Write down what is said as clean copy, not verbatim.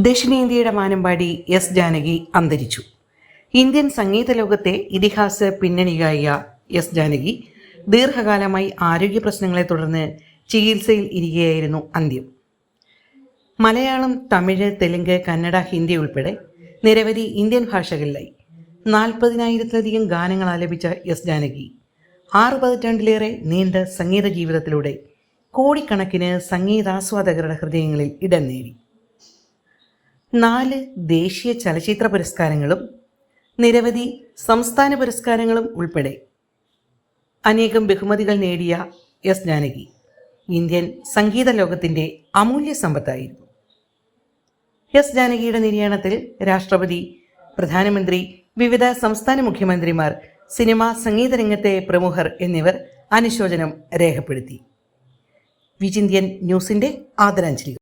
ദക്ഷിണേന്ത്യയുടെ വാനമ്പാടി S Janaki അന്തരിച്ചു. Indian സംഗീത ലോകത്തെ ഇതിഹാസ പിന്നണിയായ എസ് ജാനകി ദീർഘകാലമായി ആരോഗ്യ പ്രശ്നങ്ങളെ തുടർന്ന് ചികിത്സയിൽ ഇരിക്കുകയായിരുന്നു. അന്ത്യം. മലയാളം, തമിഴ്, തെലുങ്ക്, കന്നഡ, ഹിന്ദി ഉൾപ്പെടെ നിരവധി ഇന്ത്യൻ ഭാഷകളിലായി 40,000-ലധികം ഗാനങ്ങൾ ആലപിച്ച എസ് ജാനകി 6 പതിറ്റാണ്ടിലേറെ നീണ്ട സംഗീത ജീവിതത്തിലൂടെ കോടിക്കണക്കിന് സംഗീതാസ്വാദകരുടെ ഹൃദയങ്ങളിൽ ഇടം നേടി. 4 ദേശീയ ചലച്ചിത്ര പുരസ്കാരങ്ങളും നിരവധി സംസ്ഥാന പുരസ്കാരങ്ങളും ഉൾപ്പെടെ അനേകം ബഹുമതികൾ നേടിയ എസ് ജാനകി ഇന്ത്യൻ സംഗീത ലോകത്തിൻ്റെ അമൂല്യ സമ്പത്തായിരുന്നു. എസ് ജാനകിയുടെ നിര്യാണത്തിൽ രാഷ്ട്രപതി, പ്രധാനമന്ത്രി, വിവിധ സംസ്ഥാന മുഖ്യമന്ത്രിമാർ, സിനിമാ സംഗീത രംഗത്തെ പ്രമുഖർ എന്നിവർ അനുശോചനം രേഖപ്പെടുത്തി. വിചിന്ത്യൻ ന്യൂസിൻ്റെ ആദരാഞ്ജലികൾ.